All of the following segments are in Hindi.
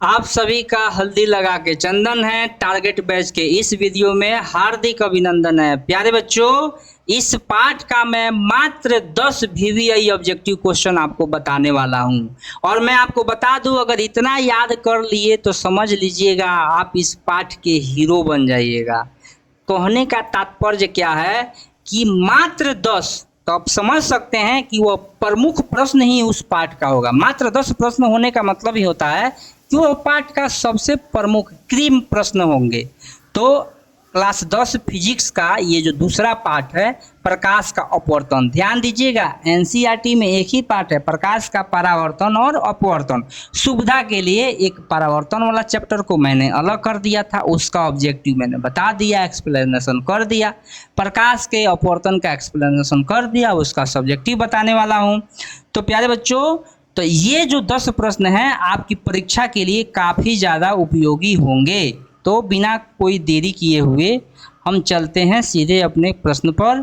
आप सभी का हल्दी लगा के चंदन है। टारगेट बैच के इस वीडियो में हार्दिक अभिनंदन है। प्यारे बच्चों, इस पाठ का मैं मात्र 10 VVI ऑब्जेक्टिव क्वेश्चन आपको बताने वाला हूं और मैं आपको बता दूं, अगर इतना याद कर लिए तो समझ लीजिएगा आप इस पाठ के हीरो बन जाइएगा। कहने का तात्पर्य क्या है कि मात्र 10, तो आप समझ सकते हैं कि वह प्रमुख प्रश्न ही उस पाठ का होगा। मात्र 10 प्रश्न होने का मतलब ही होता है कि वह पाठ का सबसे प्रमुख क्रीम प्रश्न होंगे। तो क्लास 10 फिजिक्स का ये जो दूसरा पाठ है, प्रकाश का अपवर्तन, ध्यान दीजिएगा एनसीईआरटी में एक ही पाठ है, प्रकाश का परावर्तन और अपवर्तन। सुविधा के लिए एक परावर्तन वाला चैप्टर को मैंने अलग कर दिया था, उसका ऑब्जेक्टिव मैंने बता दिया, एक्सप्लेनेशन कर दिया। प्रकाश के अपवर्तन का एक्सप्लेनेशन कर दिया, उसका सब्जेक्टिव बताने वाला हूँ। तो प्यारे बच्चों, तो ये जो 10 प्रश्न हैं आपकी परीक्षा के लिए काफ़ी ज़्यादा उपयोगी होंगे। तो बिना कोई देरी किए हुए हम चलते हैं सीधे अपने प्रश्न पर।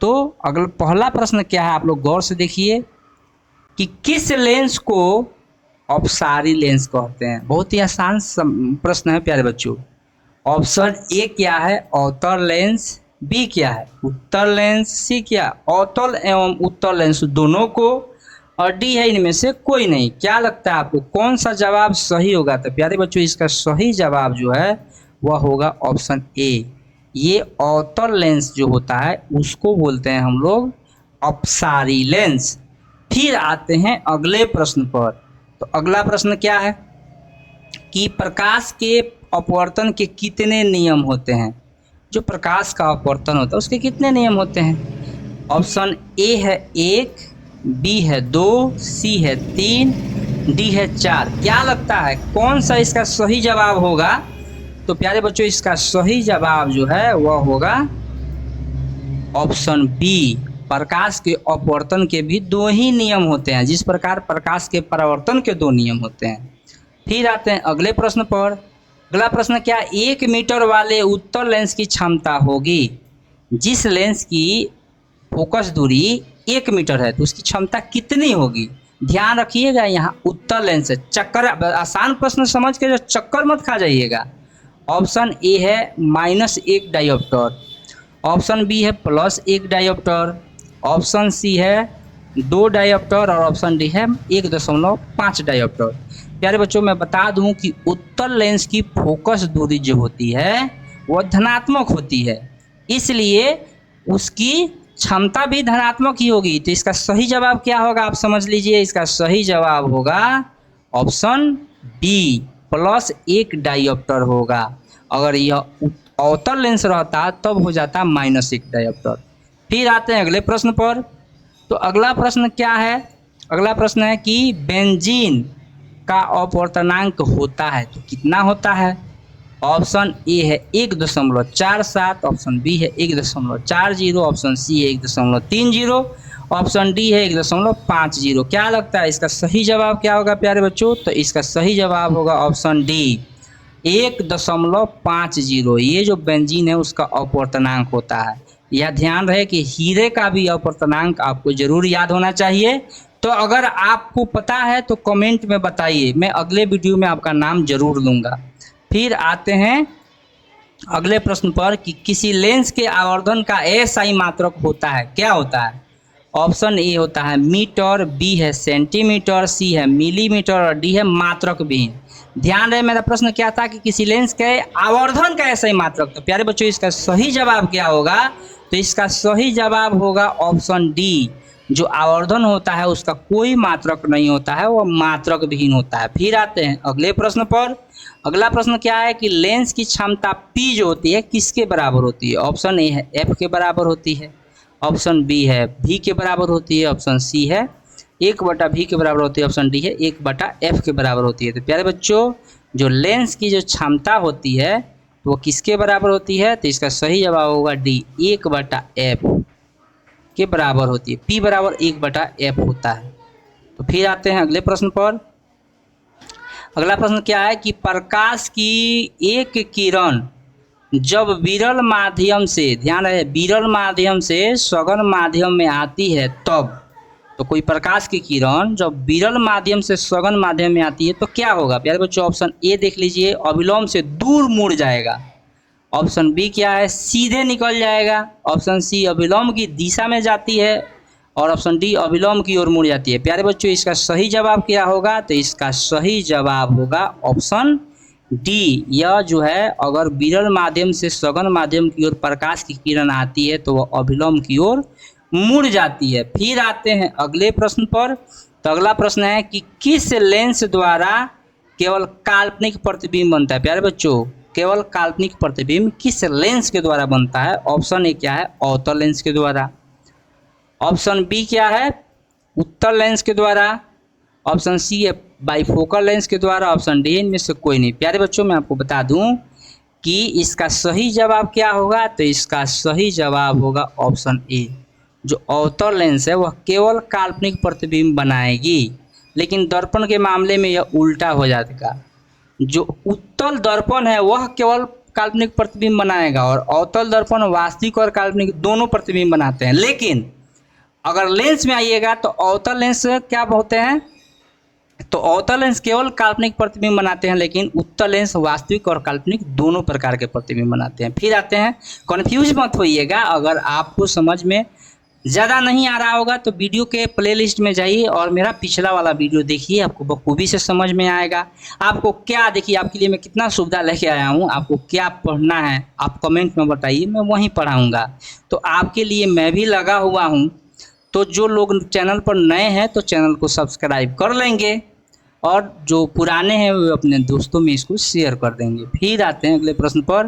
तो अगला पहला प्रश्न क्या है, आप लोग गौर से देखिए कि किस लेंस को अपसारी लेंस कहते हैं। बहुत ही आसान प्रश्न है प्यारे बच्चों। ऑप्शन ए क्या है, अवतल लेंस। बी क्या है, उत्तल लेंस। सी क्या, अवतल एवं उत्तल लेंस दोनों को। और डी है इनमें से कोई नहीं। क्या लगता है आपको कौन सा जवाब सही होगा? तो प्यारे बच्चों, इसका सही जवाब जो है वह होगा ऑप्शन ए। ये अवतल लेंस जो होता है उसको बोलते हैं हम लोग अपसारी लेंस। फिर आते हैं अगले प्रश्न पर। तो अगला प्रश्न क्या है कि प्रकाश के अपवर्तन के कितने नियम होते हैं। जो प्रकाश का अपवर्तन होता है उसके कितने नियम होते हैं? ऑप्शन ए है 1, बी है 2, सी है 3, डी है 4। क्या लगता है कौन सा इसका सही जवाब होगा? तो प्यारे बच्चों, इसका सही जवाब जो है वह होगा ऑप्शन बी। प्रकाश के अपवर्तन के भी 2 ही नियम होते हैं, जिस प्रकार प्रकाश के परावर्तन के 2 नियम होते हैं। फिर आते हैं अगले प्रश्न पर। अगला प्रश्न क्या, 1 मीटर वाले उत्तल लेंस की क्षमता होगी। जिस लेंस की फोकस दूरी 1 मीटर है तो उसकी क्षमता कितनी होगी? ध्यान रखिएगा, यहाँ उत्तल लेंस है। चक्कर, आसान प्रश्न समझ के जो चक्कर मत खा जाइएगा। ऑप्शन ए है -1 डायोप्टर, ऑप्शन बी है +1 डायोप्टर, ऑप्शन सी है 2 डायोप्टर और ऑप्शन डी है 1.5 डायोप्टर। प्यारे बच्चों, मैं बता दूं कि उत्तल लेंस की फोकस दूरी जो होती है वह धनात्मक होती है, इसलिए उसकी क्षमता भी धनात्मक ही होगी। तो इसका सही जवाब क्या होगा आप समझ लीजिए। इसका सही जवाब होगा ऑप्शन बी, +1 डायोप्टर होगा। अगर यह अवतल लेंस रहता तब हो जाता -1 डायोप्टर। फिर आते हैं अगले प्रश्न पर। तो अगला प्रश्न क्या है? अगला प्रश्न है कि बेंजीन का अपवर्तनांक होता है तो कितना होता है? ऑप्शन ए है 1.47, ऑप्शन बी है 1.40, ऑप्शन सी है 1.30, ऑप्शन डी है 1.50। क्या लगता है इसका सही जवाब क्या होगा प्यारे बच्चों? तो इसका सही जवाब होगा ऑप्शन डी, 1.50। ये जो बेंजीन है उसका अपवर्तनांक होता है। यह ध्यान रहे कि हीरे का भी अपवर्तनांक आपको जरूर याद होना चाहिए। तो अगर आपको पता है तो कमेंट में बताइए, मैं अगले वीडियो में आपका नाम जरूर लूँगा। फिर आते हैं अगले प्रश्न पर कि किसी लेंस के आवर्धन का एसआई मात्रक होता है। क्या होता है? ऑप्शन ए होता है मीटर, बी है सेंटीमीटर, सी है मिलीमीटर और डी है मात्रक विहीन। ध्यान रहे मेरा प्रश्न क्या था कि किसी लेंस के आवर्धन का एसआई मात्रक। तो प्यारे बच्चों, इसका सही जवाब क्या होगा? तो इसका सही जवाब होगा ऑप्शन डी। जो आवर्धन होता है उसका कोई मात्रक नहीं होता है, वह मात्रक विहीन होता है। फिर आते हैं अगले प्रश्न पर। अगला प्रश्न क्या है कि लेंस की क्षमता P जो होती है किसके बराबर होती है? ऑप्शन ए है F के बराबर होती है, ऑप्शन बी है V के बराबर होती है, ऑप्शन सी है 1/V के बराबर होती है, ऑप्शन डी है 1/F के बराबर होती है। तो प्यारे बच्चों, जो लेंस की जो क्षमता होती है तो वो किसके बराबर होती है? तो इसका सही जवाब होगा डी, 1/F के बराबर होती है। P बराबर 1/F होता है। तो फिर आते हैं अगले प्रश्न पर। अगला प्रश्न क्या है कि प्रकाश की एक किरण जब विरल माध्यम से, ध्यान रहे विरल माध्यम से सघन माध्यम में आती है तब। तो कोई प्रकाश की किरण जब विरल माध्यम से सघन माध्यम में आती है तो क्या होगा प्यारे बच्चों? ऑप्शन ए देख लीजिए, अविलोम से दूर मुड़ जाएगा। ऑप्शन बी क्या है? सीधे निकल जाएगा। ऑप्शन सी अविलोम की दिशा में जाती है और ऑप्शन डी अविलोम की ओर मुड़ जाती है। प्यारे बच्चों इसका सही जवाब क्या होगा? तो इसका सही जवाब होगा ऑप्शन डी। यह जो है अगर विरल माध्यम से सघन माध्यम की ओर प्रकाश की किरण आती है तो वह अविलोम की ओर मुड़ जाती है। फिर आते हैं अगले प्रश्न पर। तो अगला प्रश्न है कि किस लेंस द्वारा केवल काल्पनिक प्रतिबिंब बनता है? प्यारे बच्चों केवल काल्पनिक प्रतिबिंब किस लेंस के द्वारा बनता है? ऑप्शन ए क्या है? अवतल लेंस के द्वारा। ऑप्शन बी क्या है? उत्तल लेंस के द्वारा। ऑप्शन सी है बाइफोकल लेंस के द्वारा। ऑप्शन डी इनमें से कोई नहीं। प्यारे बच्चों मैं आपको बता दूं कि इसका सही जवाब क्या होगा? तो इसका सही जवाब होगा ऑप्शन ए। जो अवतल लेंस है वह केवल काल्पनिक प्रतिबिंब बनाएगी, लेकिन दर्पण के मामले में यह उल्टा हो जाएगा। जो उत्तल दर्पण है वह केवल काल्पनिक प्रतिबिंब बनाएगा और अवतल दर्पण वास्तविक और काल्पनिक दोनों प्रतिबिंब बनाते हैं। लेकिन अगर लेंस में आइएगा तो अवतल लेंस क्या होते हैं? तो अवतल लेंस केवल काल्पनिक प्रतिबिंब बनाते हैं, लेकिन उत्तल लेंस वास्तविक और काल्पनिक दोनों प्रकार के प्रतिबिंब बनाते हैं। फिर आते हैं, कन्फ्यूज मत होइएगा। अगर आपको समझ में ज़्यादा नहीं आ रहा होगा तो वीडियो के प्लेलिस्ट में जाइए और मेरा पिछला वाला वीडियो देखिए, आपको बखूबी से समझ में आएगा। आपको क्या, देखिए आपके लिए मैं कितना सुविधा लेके आया हूँ। आपको क्या पढ़ना है आप कमेंट में बताइए, मैं वहीं पढ़ाऊँगा। तो आपके लिए मैं भी लगा हुआ हूँ। तो जो लोग चैनल पर नए हैं तो चैनल को सब्सक्राइब कर लेंगे और जो पुराने हैं वो अपने दोस्तों में इसको शेयर कर देंगे। फिर आते हैं अगले प्रश्न पर।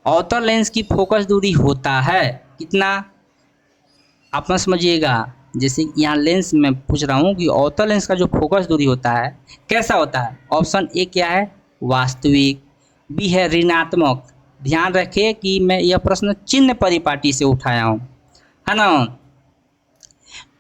अवतल लेंस की फोकस दूरी होता है कितना? आप मत समझिएगा, जैसे यहाँ लेंस में पूछ रहा हूँ कि अवतल लेंस का जो फोकस दूरी होता है कैसा होता है? ऑप्शन ए क्या है? वास्तविक। बी है ऋणात्मक। ध्यान रखिए कि मैं यह प्रश्न चिन्ह परिपाटी से उठाया हूँ, है ना।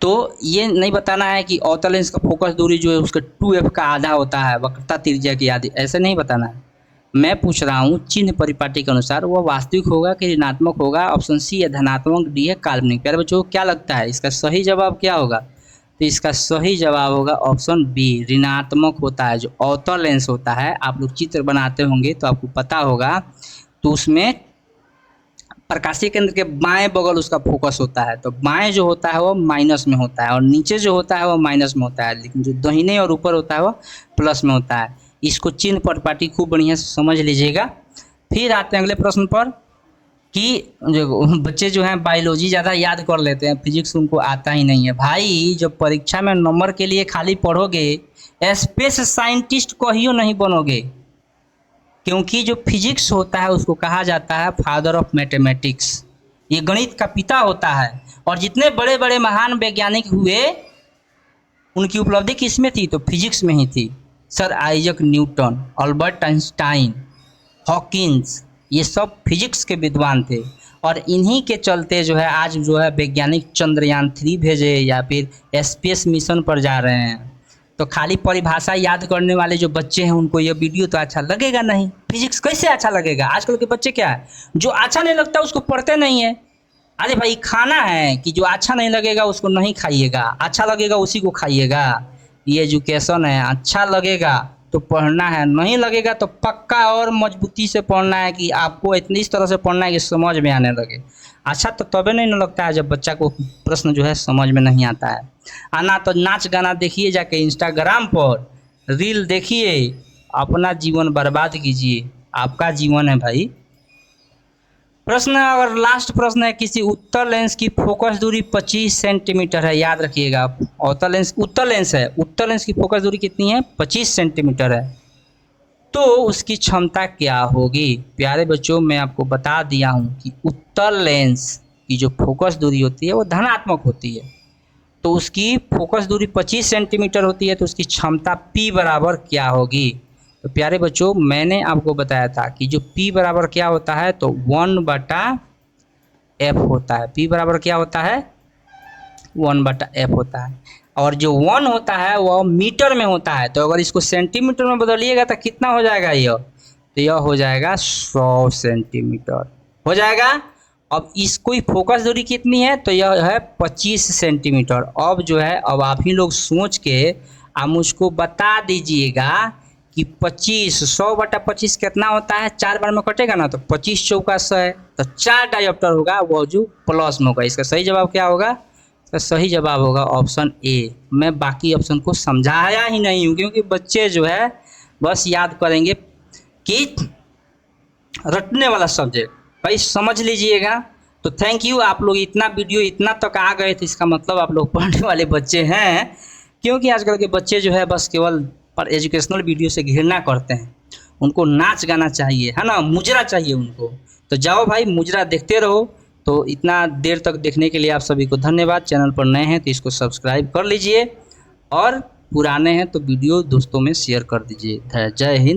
तो ये नहीं बताना है कि अवतल लेंस का फोकस दूरी जो है उसका 2f का आधा होता है, वक्रता त्रिज्या की आधी, ऐसे नहीं बताना है। मैं पूछ रहा हूँ चिन्ह परिपाटी के अनुसार वह वास्तविक होगा कि ऋणात्मक होगा। ऑप्शन सी है धनात्मक, डी है काल्पनिक। प्यारे बच्चों क्या लगता है इसका सही जवाब क्या होगा? तो इसका सही जवाब होगा ऑप्शन बी, ऋणात्मक होता है। जो अवतल लेंस होता है, आप लोग चित्र बनाते होंगे तो आपको पता होगा, तो उसमें प्रकाशीय केंद्र के बाएं बगल उसका फोकस होता है। तो बाएं जो होता है वो माइनस में होता है और नीचे जो होता है वो माइनस में होता है, लेकिन जो दाहिने और ऊपर होता है वो प्लस में होता है। इसको चिन्ह परिपाटी खूब बढ़िया से समझ लीजिएगा। फिर आते हैं अगले प्रश्न पर कि जो बच्चे जो हैं बायोलॉजी ज़्यादा याद कर लेते हैं, फिजिक्स उनको आता ही नहीं है। भाई जब परीक्षा में नंबर के लिए खाली पढ़ोगे, स्पेस साइंटिस्ट कहियो नहीं बनोगे, क्योंकि जो फिजिक्स होता है उसको कहा जाता है फादर ऑफ मैथमेटिक्स। ये गणित का पिता होता है और जितने बड़े बड़े महान वैज्ञानिक हुए उनकी उपलब्धि किस में थी? तो फिजिक्स में ही थी। Sir Isaac Newton, Albert Einstein, Hawkins, ये सब फिजिक्स के विद्वान थे और इन्हीं के चलते जो है आज जो है वैज्ञानिक चंद्रयान 3 भेजे या फिर स्पेस मिशन पर जा रहे हैं। तो खाली परिभाषा याद करने वाले जो बच्चे हैं उनको ये वीडियो तो अच्छा लगेगा नहीं। फिजिक्स कैसे अच्छा लगेगा? आजकल के बच्चे क्या है, जो अच्छा नहीं लगता उसको पढ़ते नहीं है। अरे भाई खाना है कि जो अच्छा नहीं लगेगा उसको नहीं खाइएगा, अच्छा लगेगा उसी को खाइएगा। ये एजुकेशन है, अच्छा लगेगा तो पढ़ना है, नहीं लगेगा तो पक्का और मजबूती से पढ़ना है कि आपको इतनी इस तरह से पढ़ना है कि समझ में आने लगे। अच्छा तो तभी नहीं लगता है जब बच्चा को प्रश्न जो है समझ में नहीं आता है। आना तो नाच गाना देखिए, जाके इंस्टाग्राम पर रील देखिए, अपना जीवन बर्बाद कीजिए। आपका जीवन है भाई। प्रश्न और लास्ट प्रश्न है, किसी उत्तल लेंस की फोकस दूरी 25 सेंटीमीटर है। याद रखिएगा, उत्तल लेंस है, उत्तल लेंस की फोकस दूरी कितनी है? 25 सेंटीमीटर है। तो उसकी क्षमता क्या होगी? प्यारे बच्चों मैं आपको बता दिया हूँ कि उत्तल लेंस की जो फोकस दूरी होती है वो धनात्मक होती है। तो उसकी फोकस दूरी 25 सेंटीमीटर होती है, तो उसकी क्षमता P बराबर क्या होगी? तो प्यारे बच्चों मैंने आपको बताया था कि जो P बराबर क्या होता है, तो 1/f होता है। P बराबर क्या होता है? 1/f होता है। और जो 1 होता है वह मीटर में होता है, तो अगर इसको सेंटीमीटर में बदलिएगा तो कितना हो जाएगा? यह तो यह हो जाएगा 100 सेंटीमीटर हो जाएगा। अब इसको ही फोकस दूरी कितनी है, तो यह है 25 सेंटीमीटर। अब जो है, अब आप ही लोग सोच के आप मुझको बता दीजिएगा कि 25 100/25 कितना होता है, 4 बार में कटेगा ना, तो 25 चौका 100 है, तो 4 डायोप्टर होगा, वो जो प्लस में होगा। इसका सही जवाब क्या होगा? इसका सही जवाब होगा ऑप्शन ए। मैं बाकी ऑप्शन को समझाया ही नहीं हूँ, क्योंकि बच्चे जो है बस याद करेंगे कि रटने वाला सब्जेक्ट, भाई समझ लीजिएगा। तो थैंक यू, आप लोग इतना वीडियो इतना तक आ गए थे, इसका मतलब आप लोग पढ़ने वाले बच्चे हैं। क्योंकि आजकल के बच्चे जो है बस केवल पर एजुकेशनल वीडियो से घृणा करते हैं, उनको नाच गाना चाहिए, है ना, मुजरा चाहिए उनको। तो जाओ भाई, मुजरा देखते रहो। तो इतना देर तक देखने के लिए आप सभी को धन्यवाद। चैनल पर नए हैं तो इसको सब्सक्राइब कर लीजिए, और पुराने हैं तो वीडियो दोस्तों में शेयर कर दीजिए। जय हिंद।